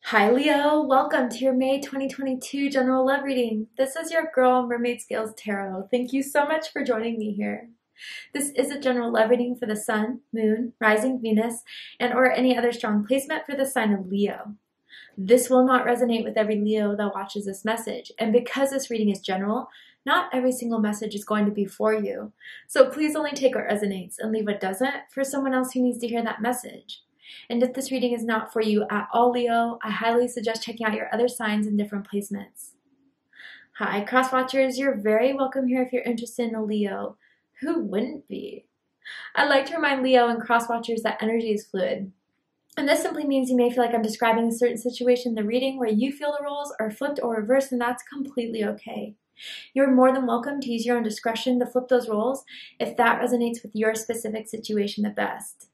Hi Leo, welcome to your May 2022 general love reading. This is your girl Mermaid Scales Tarot. Thank you so much for joining me here. This is a general love reading for the Sun, Moon, Rising Venus, and or any other strong placement for the sign of Leo. This will not resonate with every Leo that watches this message, and because this reading is general, not every single message is going to be for you. So please only take what resonates and leave what doesn't for someone else who needs to hear that message. And if this reading is not for you at all, Leo, I highly suggest checking out your other signs and different placements. Hi, cross watchers. You're very welcome here if you're interested in a Leo. Who wouldn't be? I'd like to remind Leo and cross watchers that energy is fluid. And this simply means you may feel like I'm describing a certain situation in the reading where you feel the roles are flipped or reversed, and that's completely okay. You're more than welcome to use your own discretion to flip those roles if that resonates with your specific situation the best.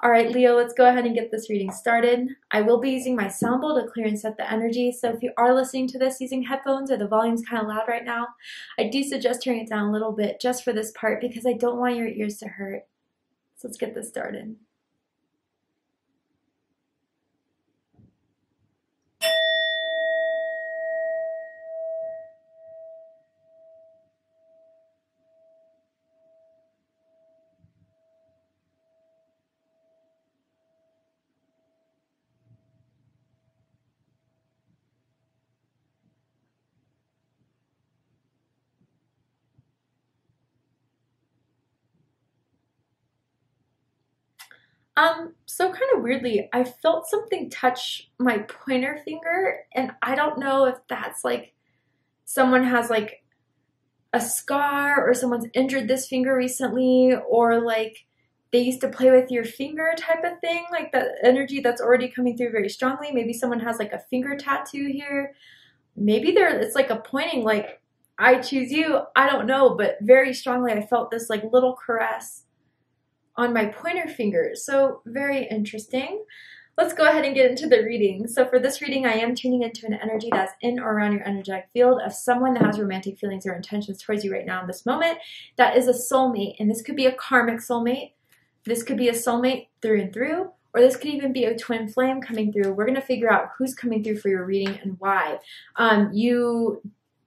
All right, Leo, let's go ahead and get this reading started. I will be using my sound bowl to clear and set the energy, so if you are listening to this using headphones or the volume's kind of loud right now, I do suggest turning it down a little bit just for this part because I don't want your ears to hurt. So let's get this started. So kind of weirdly, I felt something touch my pointer finger, and I don't know if that's like someone has like a scar or someone's injured this finger recently, or like they used to play with your finger type of thing, like that energy that's already coming through very strongly. Maybe someone has like a finger tattoo here. Maybe it's like a pointing, like I choose you. I don't know, but very strongly I felt this like little caress on my pointer finger. So very interesting. Let's go ahead and get into the reading. So for this reading, I am tuning into an energy that's in or around your energetic field of someone that has romantic feelings or intentions towards you right now in this moment. That is a soulmate, and this could be a karmic soulmate. This could be a soulmate through and through, or this could even be a twin flame coming through. We're going to figure out who's coming through for your reading and why. You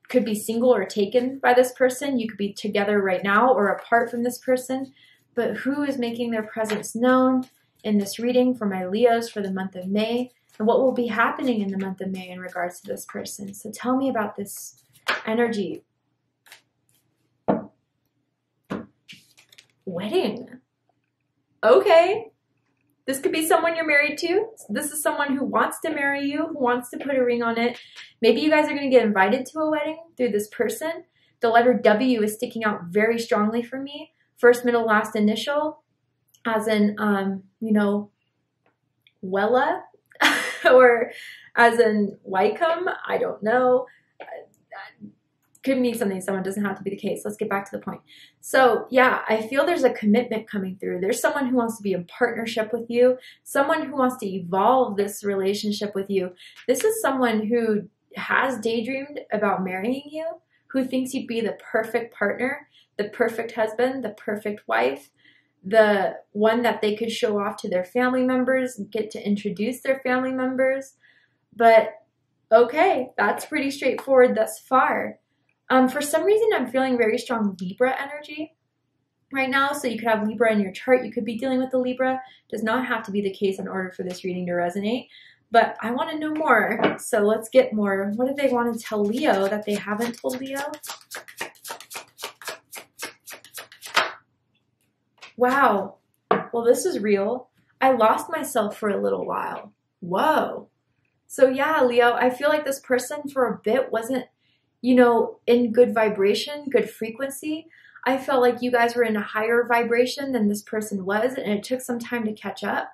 could be single or taken by this person. You could be together right now or apart from this person. But who is making their presence known in this reading for my Leos for the month of May, and what will be happening in the month of May in regards to this person. So tell me about this energy. Wedding. Okay. This could be someone you're married to. This is someone who wants to marry you, who wants to put a ring on it. Maybe you guys are going to get invited to a wedding through this person. The letter W is sticking out very strongly for me. First, middle, last initial, as in, Wella, or as in Wycombe, I don't know. Could mean something, someone doesn't have to be the case. Let's get back to the point. So yeah, I feel there's a commitment coming through. There's someone who wants to be in partnership with you, someone who wants to evolve this relationship with you. This is someone who has daydreamed about marrying you, who thinks you'd be the perfect partner, the perfect husband, the perfect wife, the one that they could show off to their family members, get to introduce their family members. But okay, that's pretty straightforward thus far. For some reason, I'm feeling very strong Libra energy right now. So you could have Libra in your chart. You could be dealing with the Libra. Does not have to be the case in order for this reading to resonate. But I want to know more. So let's get more. What do they want to tell Leo that they haven't told Leo? Wow. Well, this is real. I lost myself for a little while. Whoa. So yeah, Leo, I feel like this person for a bit wasn't, in good vibration, good frequency. I felt like you guys were in a higher vibration than this person was, and it took some time to catch up.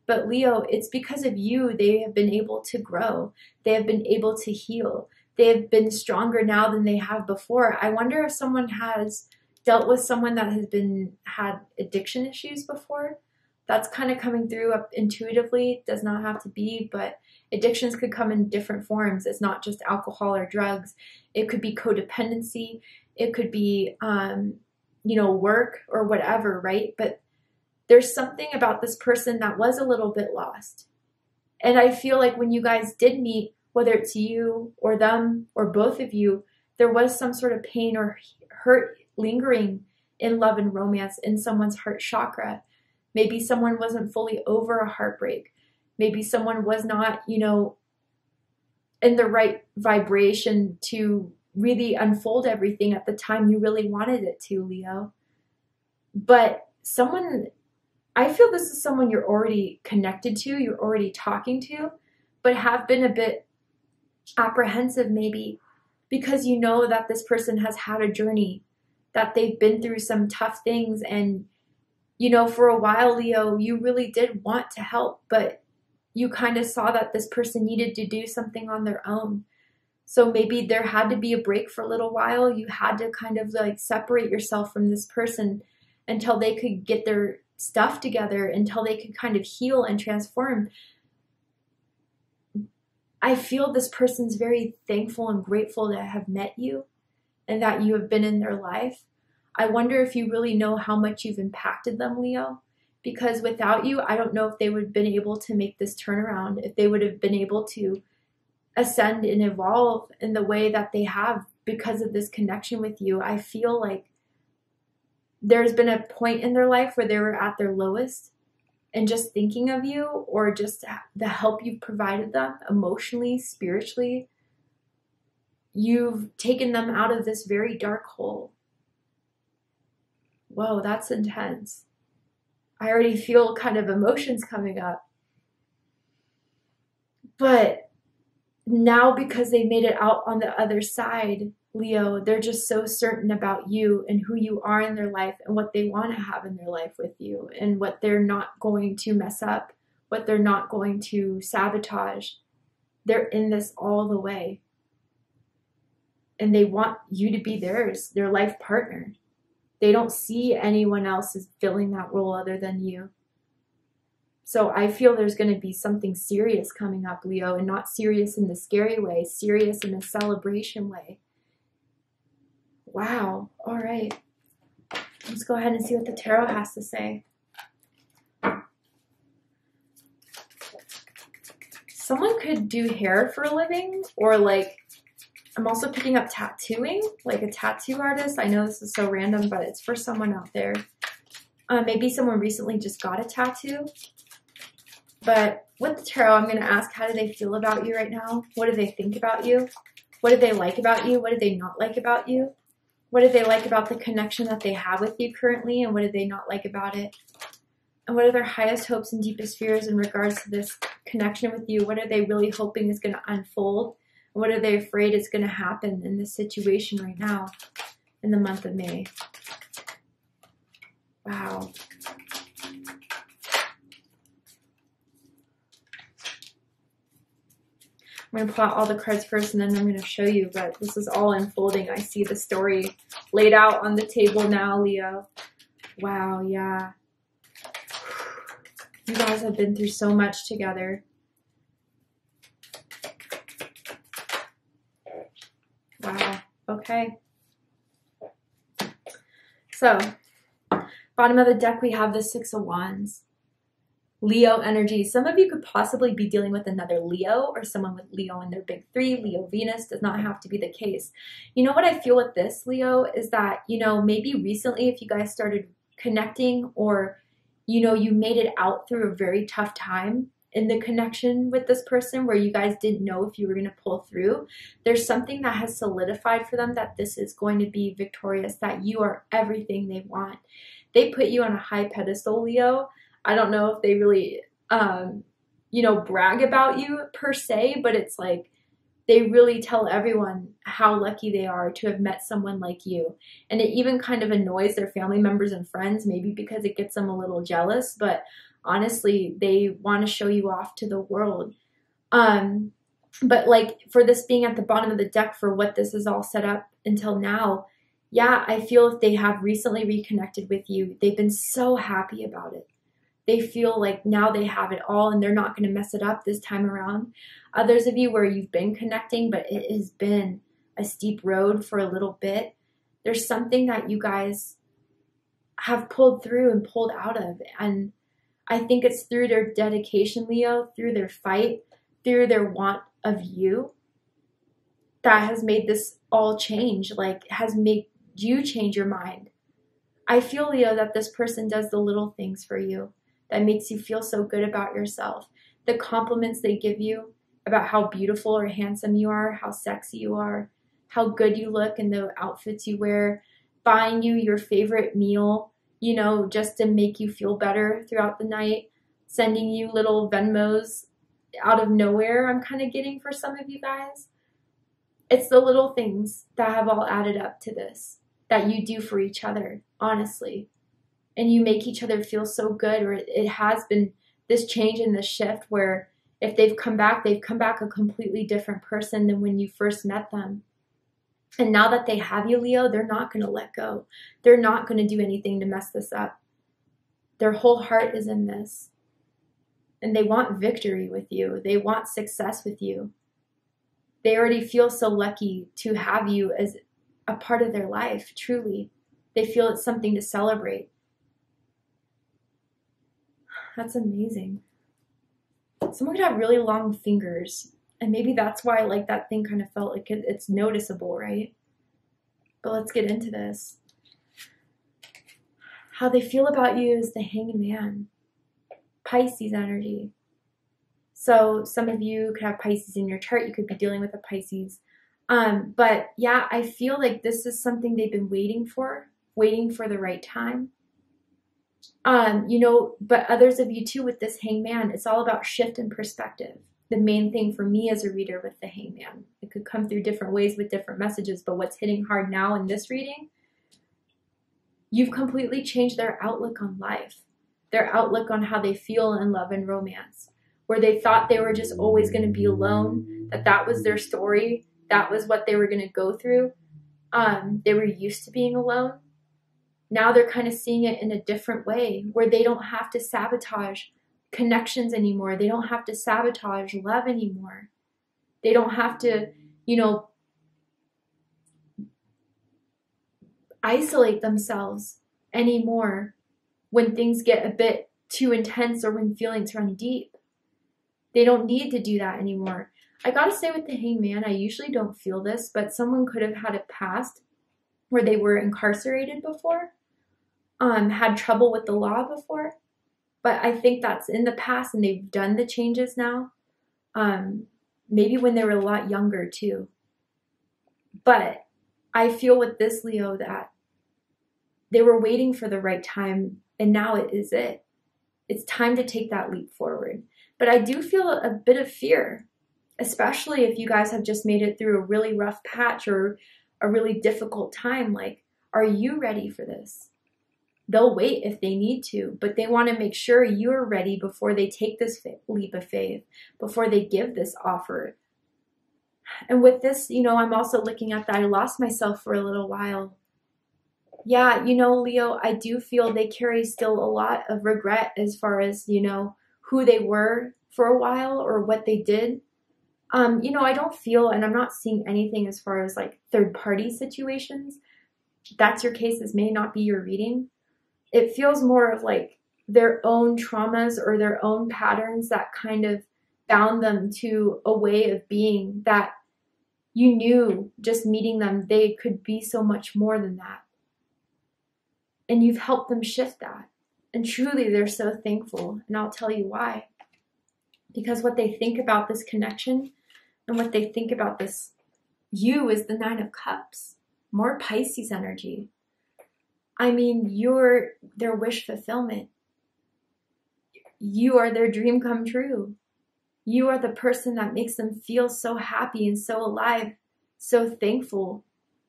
But Leo, it's because of you they have been able to grow. They have been able to heal. They have been stronger now than they have before. I wonder if someone has dealt with someone that has had addiction issues before. That's kind of coming through up intuitively. Does not have to be, but addictions could come in different forms. It's not just alcohol or drugs. It could be codependency. It could be, work or whatever, right? But there's something about this person that was a little bit lost. And I feel like when you guys did meet, whether it's you or them or both of you, there was some sort of pain or hurt lingering in love and romance in someone's heart chakra. Maybe someone wasn't fully over a heartbreak. Maybe someone was not, you know, in the right vibration to really unfold everything at the time you really wanted it to, Leo. But someone, I feel this is someone you're already connected to, you're already talking to, but have been a bit apprehensive maybe because you know that this person has had a journey, that they've been through some tough things. And, you know, for a while, Leo, you really did want to help, but you kind of saw that this person needed to do something on their own. So maybe there had to be a break for a little while. You had to kind of like separate yourself from this person until they could get their stuff together, until they could kind of heal and transform. I feel this person's very thankful and grateful to have met you and that you have been in their life. I wonder if you really know how much you've impacted them, Leo, because without you, I don't know if they would have been able to make this turnaround, if they would have been able to ascend and evolve in the way that they have because of this connection with you. I feel like there's been a point in their life where they were at their lowest, and just thinking of you or just the help you've provided them emotionally, spiritually, you've taken them out of this very dark hole. Whoa, that's intense. I already feel kind of emotions coming up. But now, because they made it out on the other side, Leo, they're just so certain about you and who you are in their life and what they want to have in their life with you and what they're not going to mess up, what they're not going to sabotage. They're in this all the way. And they want you to be theirs, their life partner. They don't see anyone else as filling that role other than you. So I feel there's going to be something serious coming up, Leo, and not serious in the scary way, serious in a celebration way. Wow. All right. Let's go ahead and see what the tarot has to say. Someone could do hair for a living, or like, I'm also picking up tattooing, like a tattoo artist. I know this is so random, but it's for someone out there. Maybe someone recently just got a tattoo. But with the tarot, I'm going to ask, how do they feel about you right now? What do they think about you? What do they like about you? What do they not like about you? What do they like about the connection that they have with you currently? And what do they not like about it? And what are their highest hopes and deepest fears in regards to this connection with you? What are they really hoping is going to unfold? And what are they afraid is going to happen in this situation right now in the month of May? Wow. I'm going to pull out all the cards first, and then I'm going to show you, but this is all unfolding. I see the story laid out on the table now, Leo. Wow, yeah. You guys have been through so much together. Wow, okay. So, bottom of the deck, we have the Six of Wands. Leo energy. Some of you could possibly be dealing with another Leo or someone with Leo in their big three. Leo Venus does not have to be the case. You know what I feel with this, Leo, is that, you know, maybe recently if you guys started connecting, or, you know, you made it out through a very tough time in the connection with this person where you guys didn't know if you were going to pull through, there's something that has solidified for them that this is going to be victorious, that you are everything they want. They put you on a high pedestal, Leo. I don't know if they really, you know, brag about you per se, but it's like they really tell everyone how lucky they are to have met someone like you. And it even kind of annoys their family members and friends, maybe because it gets them a little jealous, but honestly, they want to show you off to the world. But like for this being at the bottom of the deck for what this is all set up until now, yeah, I feel if they have recently reconnected with you, they've been so happy about it. They feel like now they have it all and they're not going to mess it up this time around. Others of you where you've been connecting, but it has been a steep road for a little bit, there's something that you guys have pulled through and pulled out of. And I think it's through their dedication, Leo, through their fight, through their want of you, that has made this all change, like has made you change your mind. I feel, Leo, that this person does the little things for you that makes you feel so good about yourself. The compliments they give you about how beautiful or handsome you are, how sexy you are, how good you look in the outfits you wear, buying you your favorite meal, you know, just to make you feel better throughout the night, sending you little Venmos out of nowhere, I'm kind of getting for some of you guys. It's the little things that have all added up to this, that you do for each other, honestly. And you make each other feel so good, or it has been this change and this shift where if they've come back a completely different person than when you first met them. And now that they have you, Leo, they're not going to let go. They're not going to do anything to mess this up. Their whole heart is in this. And they want victory with you. They want success with you. They already feel so lucky to have you as a part of their life, truly. They feel it's something to celebrate. That's amazing. Someone could have really long fingers, and maybe that's why like that thing kind of felt like it's noticeable, right? But let's get into this. How they feel about you is the Hanged Man. Pisces energy. So some of you could have Pisces in your chart. You could be dealing with a Pisces. But yeah, I feel like this is something they've been waiting for the right time. You know, but others of you too with this Hangman, it's all about shift in perspective. The main thing for me as a reader with the Hangman, it could come through different ways with different messages, but what's hitting hard now in this reading, you've completely changed their outlook on life, their outlook on how they feel in love and romance, where they thought they were just always going to be alone, that was their story, that was what they were going to go through. They were used to being alone. Now they're kind of seeing it in a different way, where they don't have to sabotage connections anymore. They don't have to sabotage love anymore. They don't have to, you know, isolate themselves anymore when things get a bit too intense or when feelings run deep. They don't need to do that anymore. I gotta say with the Hangman, I usually don't feel this, but someone could have had a past where they were incarcerated before, had trouble with the law before, but I think that's in the past and they've done the changes now. Maybe when they were a lot younger too. But I feel with this Leo that they were waiting for the right time, and now it is it. It's time to take that leap forward. But I do feel a bit of fear, especially if you guys have just made it through a really rough patch or a really difficult time. Like, are you ready for this? They'll wait if they need to, but they want to make sure you're ready before they take this leap of faith, before they give this offer. And with this, you know, I'm also looking at that I lost myself for a little while. Yeah, you know, Leo, I do feel they carry still a lot of regret as far as, you know, who they were for a while or what they did. You know, I don't feel, and I'm not seeing anything as far as like third-party situations. That's your case. This may not be your reading. It feels more of like their own traumas or their own patterns that kind of bound them to a way of being that you knew just meeting them, they could be so much more than that. And you've helped them shift that. And truly, they're so thankful. And I'll tell you why. Because what they think about this connection and what they think about this you is the Nine of Cups. More Pisces energy. I mean, you're their wish fulfillment. You are their dream come true. You are the person that makes them feel so happy and so alive, so thankful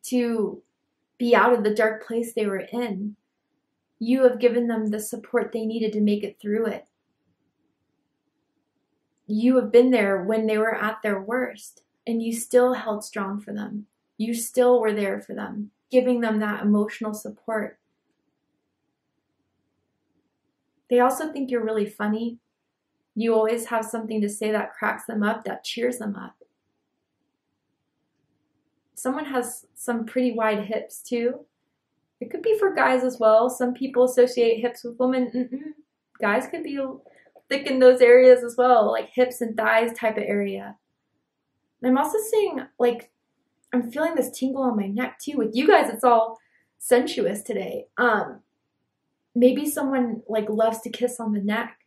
to be out of the dark place they were in. You have given them the support they needed to make it through it. You have been there when they were at their worst, and you still held strong for them. You still were there for them, giving them that emotional support. They also think you're really funny. You always have something to say that cracks them up, that cheers them up. Someone has some pretty wide hips too. It could be for guys as well. Some people associate hips with women. Guys could be thick in those areas as well, like hips and thighs type of area. And I'm also seeing, like, I'm feeling this tingle on my neck too. With you guys, it's all sensuous today. Maybe someone like loves to kiss on the neck.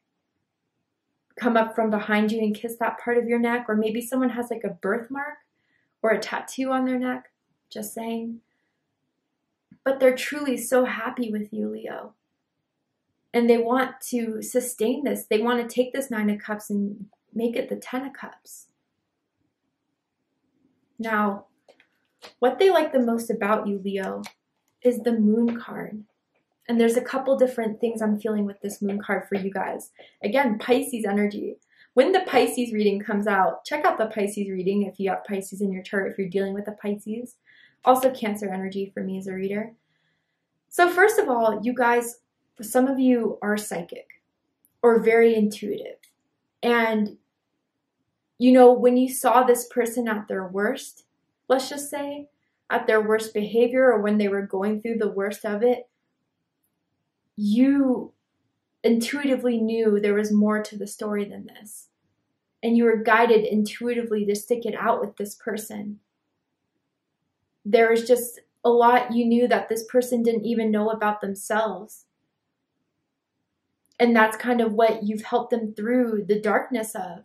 Come up from behind you and kiss that part of your neck. Or maybe someone has like a birthmark or a tattoo on their neck. Just saying. But they're truly so happy with you, Leo. And they want to sustain this. They want to take this 9 of Cups and make it the 10 of Cups. Now, what they like the most about you, Leo, is the Moon card. And there's a couple different things I'm feeling with this Moon card for you guys. Again, Pisces energy. When the Pisces reading comes out, check out the Pisces reading if you have Pisces in your chart, if you're dealing with a Pisces. Also Cancer energy for me as a reader. So first of all, you guys, some of you are psychic or very intuitive. And, you know, when you saw this person at their worst, let's just say, at their worst behavior or when they were going through the worst of it, you intuitively knew there was more to the story than this. And you were guided intuitively to stick it out with this person. There was just a lot you knew that this person didn't even know about themselves. And that's kind of what you've helped them through the darkness of.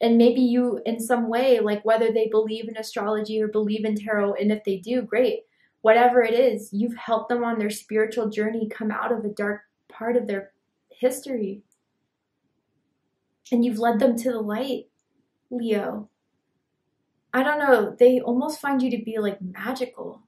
And maybe you, in some way, like whether they believe in astrology or believe in tarot, and if they do, great. Whatever it is, you've helped them on their spiritual journey come out of a dark part of their history. And you've led them to the light, Leo. I don't know, they almost find you to be like magical.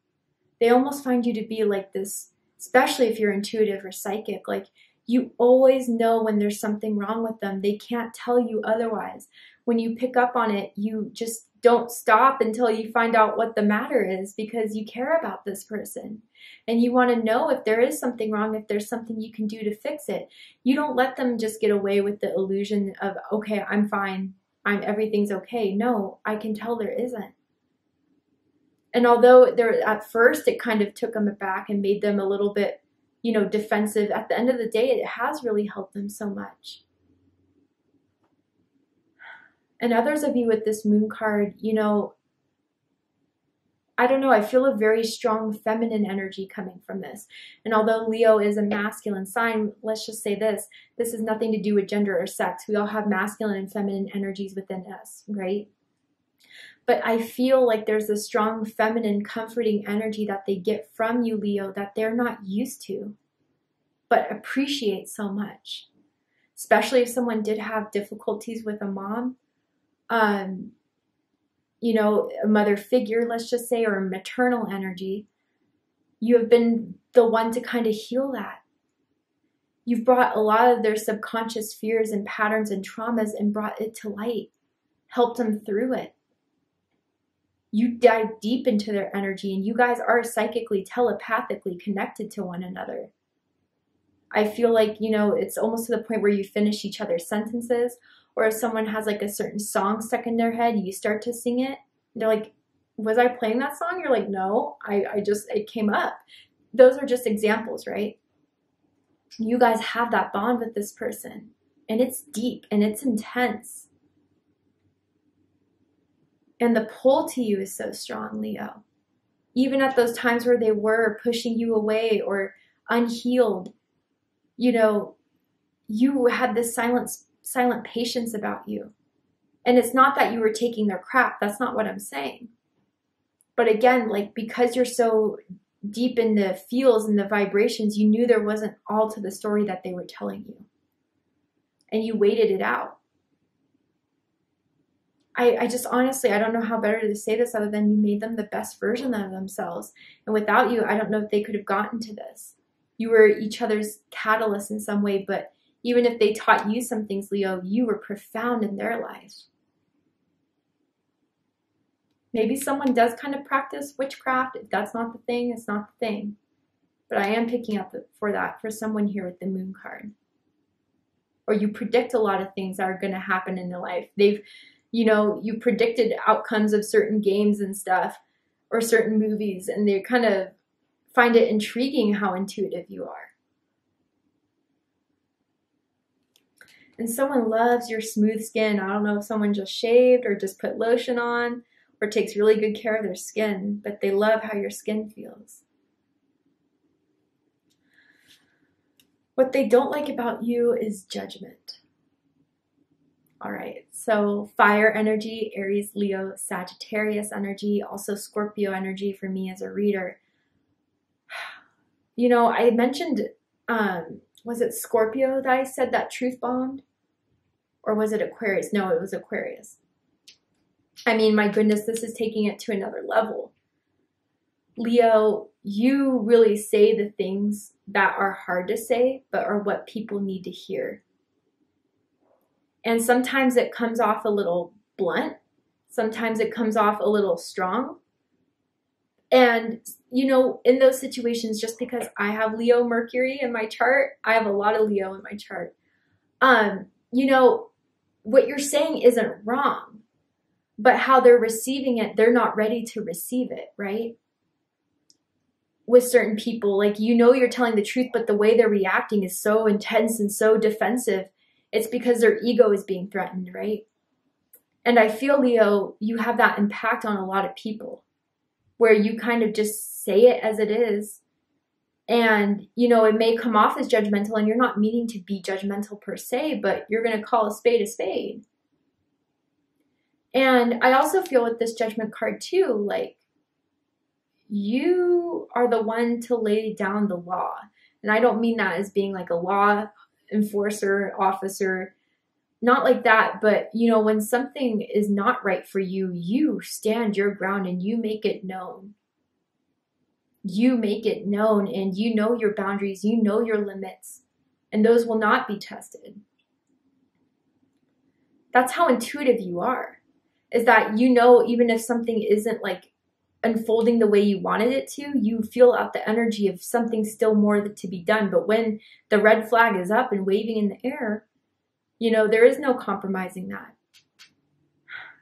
They almost find you to be like this, especially if you're intuitive or psychic, like you always know when there's something wrong with them. They can't tell you otherwise. When you pick up on it, you just don't stop until you find out what the matter is because you care about this person. And you want to know if there is something wrong, if there's something you can do to fix it. You don't let them just get away with the illusion of, okay, I'm fine. Everything's okay. No, I can tell there isn't. And although there at first it kind of took them aback and made them a little bit, you know, defensive, at the end of the day, it has really helped them so much. And others of you with this Moon card, you know, I don't know, I feel a very strong feminine energy coming from this. And although Leo is a masculine sign, let's just say this has nothing to do with gender or sex. We all have masculine and feminine energies within us, right? But I feel like there's a strong feminine comforting energy that they get from you, Leo, that they're not used to, but appreciate so much. Especially if someone did have difficulties with a mom, you know, a mother figure, let's just say, or a maternal energy. You have been the one to kind of heal that. You've brought a lot of their subconscious fears and patterns and traumas and brought it to light, helped them through it. You dive deep into their energy, and you guys are psychically, telepathically connected to one another. I feel like, you know, it's almost to the point where you finish each other's sentences, or if someone has like a certain song stuck in their head, you start to sing it. They're like, was I playing that song? You're like, no, it came up. Those are just examples, right? You guys have that bond with this person, and it's deep and it's intense. And the pull to you is so strong, Leo. Even at those times where they were pushing you away or unhealed, you know, you had this silent patience about you. And it's not that you were taking their crap. That's not what I'm saying. But again, like, because you're so deep in the feels and the vibrations, you knew there wasn't all to the story that they were telling you. And you waited it out. I just honestly, I don't know how better to say this other than you made them the best version of themselves. And without you, I don't know if they could have gotten to this. You were each other's catalyst in some way, but even if they taught you some things, Leo, you were profound in their lives. Maybe someone does kind of practice witchcraft. If that's not the thing, it's not the thing. But I am picking up for that for someone here with the Moon card. Or you predict a lot of things that are going to happen in their life. You predicted outcomes of certain games and stuff or certain movies, and they kind of find it intriguing how intuitive you are. And someone loves your smooth skin. I don't know if someone just shaved or just put lotion on or takes really good care of their skin, but they love how your skin feels. What they don't like about you is judgment. All right, so fire energy, Aries, Leo, Sagittarius energy, also Scorpio energy for me as a reader. You know, I mentioned, was it Scorpio that I said that truth bombed? Or was it Aquarius? No, it was Aquarius. I mean, my goodness, this is taking it to another level. Leo, you really say the things that are hard to say, but are what people need to hear. And sometimes it comes off a little blunt. Sometimes it comes off a little strong. And, you know, in those situations, just because I have Leo Mercury in my chart, I have a lot of Leo in my chart. You know, what you're saying isn't wrong, but how they're receiving it, they're not ready to receive it, right? With certain people, like, you know, you're telling the truth, but the way they're reacting is so intense and so defensive. It's because their ego is being threatened, right? And I feel, Leo, you have that impact on a lot of people where you kind of just say it as it is. And, you know, it may come off as judgmental, and you're not meaning to be judgmental per se, but you're going to call a spade a spade. And I also feel with this Judgment card too, like, you are the one to lay down the law. And I don't mean that as being like a law enforcer, officer, not like that. But, you know, when something is not right for you, you stand your ground and you make it known. You make it known, and you know your boundaries, you know your limits, and those will not be tested. That's how intuitive you are, is that, you know, even if something isn't like unfolding the way you wanted it to, you feel out the energy of something still more to be done. But when the red flag is up and waving in the air, you know, there is no compromising that.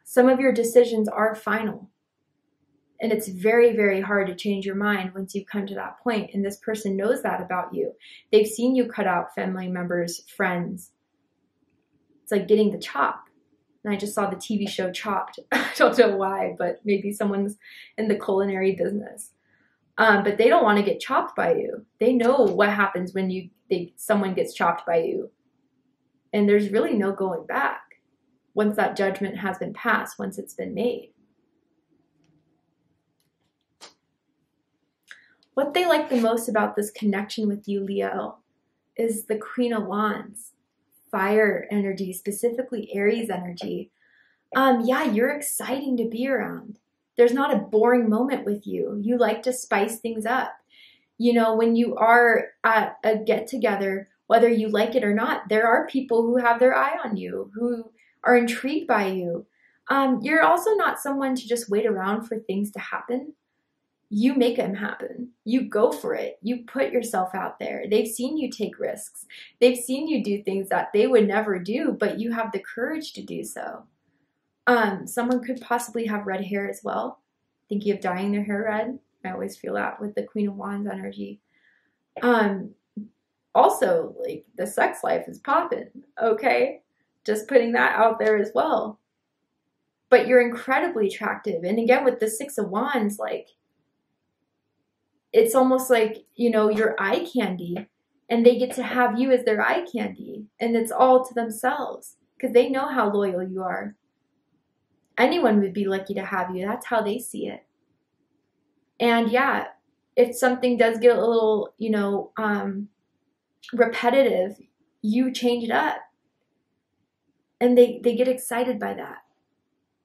Some of your decisions are final. And it's very, very hard to change your mind once you come to that point. And this person knows that about you. They've seen you cut out family members, friends. It's like getting the chop. And I just saw the TV show Chopped. I don't know why, but maybe someone's in the culinary business. But they don't want to get chopped by you. They know what happens when someone gets chopped by you. And there's really no going back once that judgment has been passed, once it's been made. What they like the most about this connection with you, Leo, is the Queen of Wands, fire energy, specifically Aries energy. Yeah, you're exciting to be around. There's not a boring moment with you. You like to spice things up. You know, when you are at a get-together, whether you like it or not, there are people who have their eye on you, who are intrigued by you. You're also not someone to just wait around for things to happen. You make them happen. You go for it. You put yourself out there. They've seen you take risks. They've seen you do things that they would never do, but you have the courage to do so. Someone could possibly have red hair as well. Thinking of dyeing their hair red. I always feel that with the Queen of Wands energy. Also, like, the sex life is popping, okay? Just putting that out there as well. But you're incredibly attractive. And again, with the Six of Wands, like, it's almost like, you know, you're eye candy, and they get to have you as their eye candy, and it's all to themselves because they know how loyal you are. Anyone would be lucky to have you. That's how they see it. And yeah, if something does get a little, you know, repetitive, you change it up, and they get excited by that.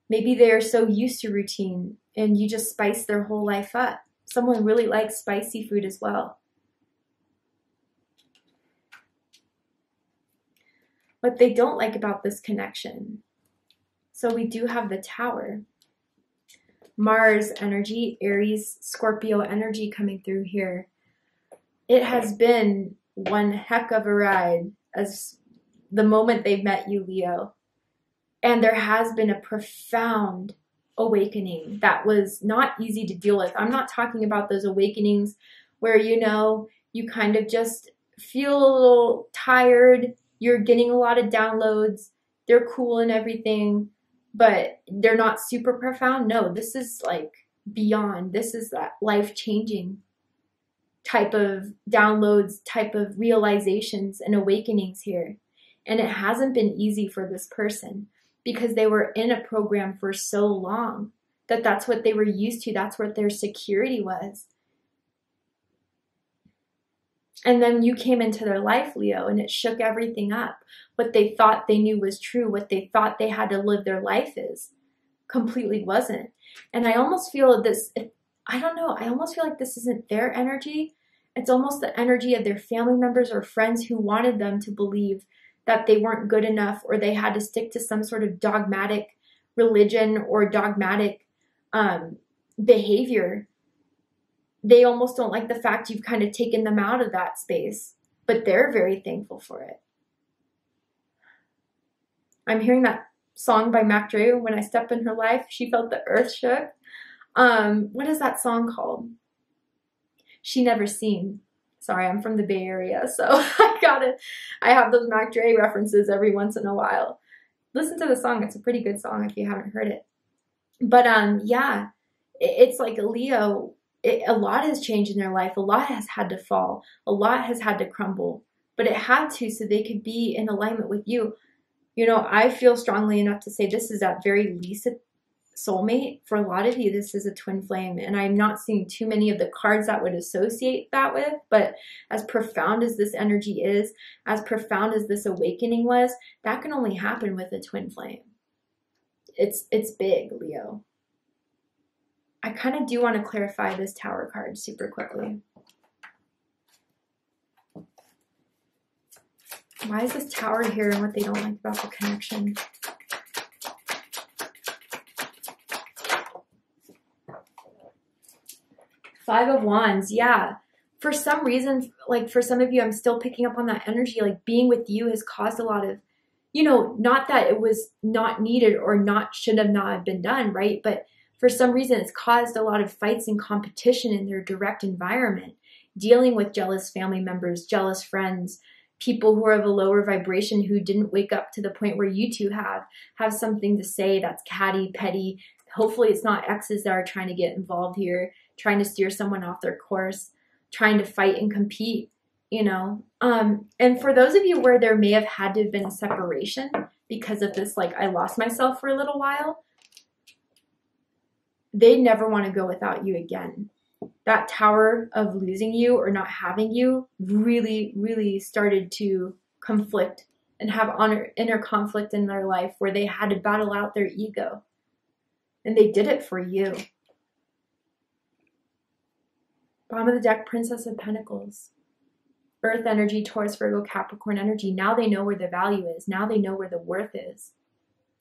Maybe they're so used to routine, and you just spice their whole life up. Someone really likes spicy food as well. What they don't like about this connection. So we do have the Tower. Mars energy, Aries, Scorpio energy coming through here. It has been one heck of a ride as the moment they've met you, Leo. And there has been a profound awakening that was not easy to deal with. I'm not talking about those awakenings where, you know, you kind of just feel a little tired you're getting a lot of downloads, they're cool and everything, but they're not super profound. No, this is like beyond. This is that life-changing type of downloads, type of realizations and awakenings here. And it hasn't been easy for this person because they were in a program for so long that that's what they were used to. That's what their security was. And then you came into their life, Leo, and it shook everything up. What they thought they knew was true, what they thought they had to live their life is, completely wasn't. And I almost feel this, I don't know, I almost feel like this isn't their energy. It's almost the energy of their family members or friends who wanted them to believe that they weren't good enough, or they had to stick to some sort of dogmatic religion or dogmatic behavior. They almost don't like the fact you've kind of taken them out of that space, but they're very thankful for it. I'm hearing that song by Mac Dre, When I Step in Her Life, She Felt the Earth Shook. What is that song called? She Never Seen. Sorry, I'm from the Bay Area, so I have those Mac Dre references every once in a while. Listen to the song. It's a pretty good song if you haven't heard it. But yeah, it's like a Leo. A lot has changed in their life. A lot has had to fall. A lot has had to crumble. But it had to so they could be in alignment with you. You know, I feel strongly enough to say this is at very least a soulmate. For a lot of you, this is a twin flame. And I'm not seeing too many of the cards that would associate that with. But as profound as this energy is, as profound as this awakening was, that can only happen with a twin flame. It's big, Leo. I kind of do want to clarify this Tower card super quickly. Why is this Tower here and what they don't like about the connection? Five of Wands, yeah. For some reason, like for some of you, I'm still picking up on that energy. Like being with you has caused a lot of, you know, not that it was not needed or should have not been done, right? But for some reason, it's caused a lot of fights and competition in their direct environment, dealing with jealous family members, jealous friends, people who are of a lower vibration who didn't wake up to the point where you two have something to say that's catty, petty. Hopefully it's not exes that are trying to get involved here, trying to steer someone off their course, trying to fight and compete, you know. And for those of you where there may have had to have been a separation because of this, like I lost myself for a little while, they never want to go without you again. That Tower of losing you or not having you really, really started to conflict and have inner conflict in their life where they had to battle out their ego. And they did it for you. Bottom of the deck, Princess of Pentacles. Earth energy, Taurus, Virgo, Capricorn energy. Now they know where the value is. Now they know where the worth is.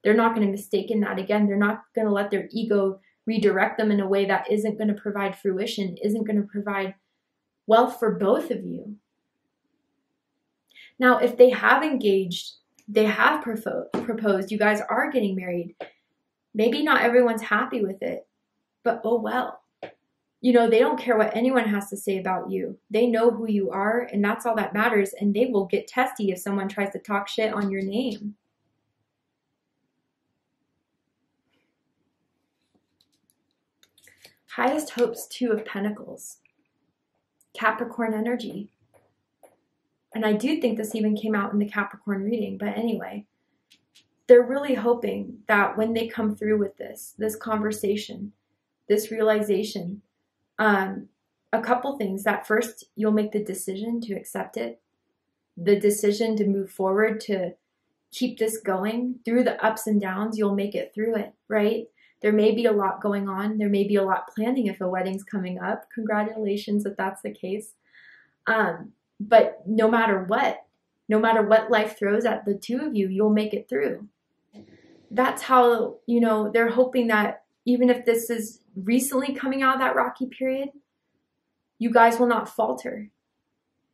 They're not going to mistake in that again. They're not going to let their ego redirect them in a way that isn't going to provide fruition, isn't going to provide wealth for both of you. Now, if they have engaged, they have proposed, you guys are getting married, maybe not everyone's happy with it, but oh well. You know, they don't care what anyone has to say about you. They know who you are, and that's all that matters, and they will get testy if someone tries to talk shit on your name. Highest hopes, Two of Pentacles. Capricorn energy. And I do think this even came out in the Capricorn reading, but anyway. They're really hoping that when they come through with this conversation, this realization, a couple things. That first, you'll make the decision to accept it. The decision to move forward, to keep this going. Through the ups and downs, you'll make it through it, right? There may be a lot going on. There may be a lot planning if a wedding's coming up. Congratulations if that's the case. But no matter what life throws at the two of you, you'll make it through. That's how, you know, they're hoping that even if this is recently coming out of that rocky period, you guys will not falter.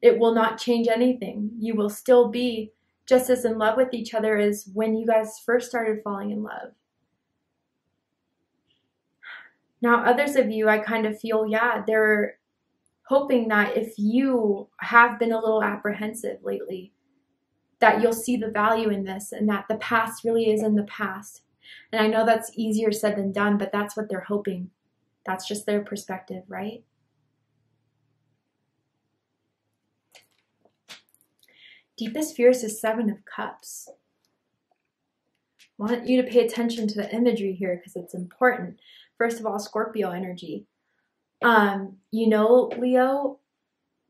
It will not change anything. You will still be just as in love with each other as when you guys first started falling in love. Now, others of you, I kind of feel, yeah, they're hoping that if you have been a little apprehensive lately, that you'll see the value in this and that the past really is in the past. And I know that's easier said than done, but that's what they're hoping. That's just their perspective, right? Deepest fears is Seven of Cups. I want you to pay attention to the imagery here because it's important. First of all, Scorpio energy. You know, Leo,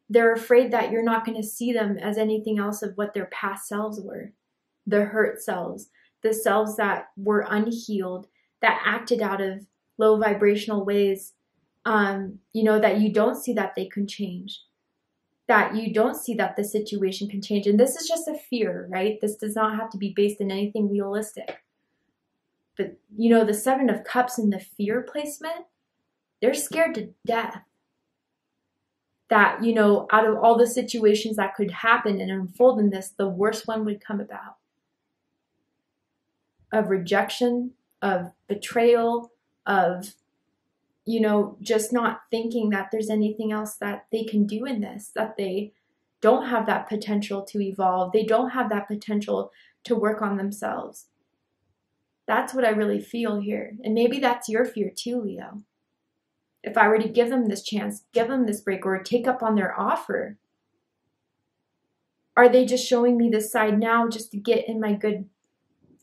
they're afraid that you're not going to see them as anything else of what their past selves were. The hurt selves, the selves that were unhealed, that acted out of low vibrational ways, you know, that you don't see that they can change. That you don't see that the situation can change. And this is just a fear, right? This does not have to be based in anything realistic. But, you know, the Seven of Cups and the fear placement, they're scared to death. That, you know, out of all the situations that could happen and unfold in this, the worst one would come about. Of rejection, of betrayal, of, you know, just not thinking that there's anything else that they can do in this, that they don't have that potential to evolve. They don't have that potential to work on themselves. That's what I really feel here. And maybe that's your fear too, Leo. If I were to give them this chance, give them this break, or take up on their offer, are they just showing me this side now just to get in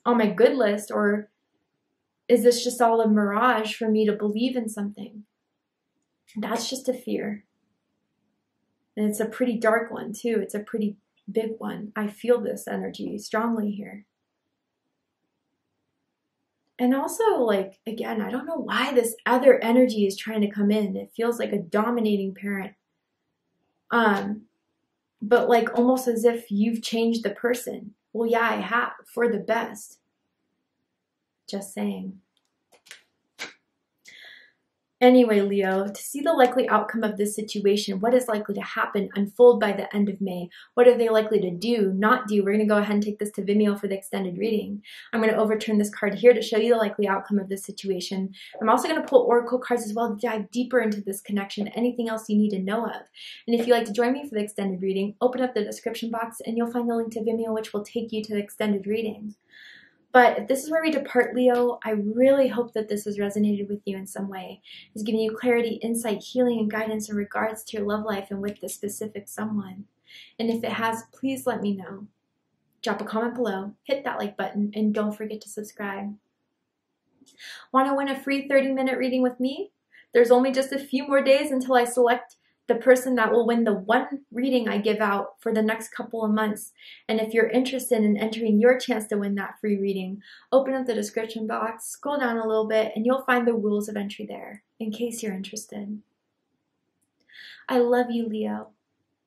on my good list, or is this just all a mirage for me to believe in something? That's just a fear. And it's a pretty dark one too. It's a pretty big one. I feel this energy strongly here. And also, like, again, I don't know why this other energy is trying to come in. It feels like a dominating parent. But like almost as if you've changed the person. Well, yeah, I have, for the best. Just saying. Anyway, Leo, to see the likely outcome of this situation, what is likely to happen, unfold by the end of May? What are they likely to do, not do? We're going to go ahead and take this to Vimeo for the extended reading. I'm going to overturn this card here to show you the likely outcome of this situation. I'm also going to pull oracle cards as well to dive deeper into this connection, anything else you need to know of. And if you'd like to join me for the extended reading, open up the description box and you'll find the link to Vimeo, which will take you to the extended reading. But if this is where we depart, Leo, I really hope that this has resonated with you in some way. It's giving you clarity, insight, healing, and guidance in regards to your love life and with this specific someone. And if it has, please let me know. Drop a comment below, hit that like button, and don't forget to subscribe. Want to win a free 30-minute reading with me? There's only just a few more days until I select the person that will win the one reading I give out for the next couple of months. And if you're interested in entering your chance to win that free reading, open up the description box, scroll down a little bit, and you'll find the rules of entry there, in case you're interested. I love you, Leo,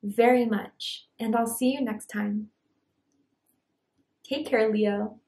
very much, and I'll see you next time. Take care, Leo.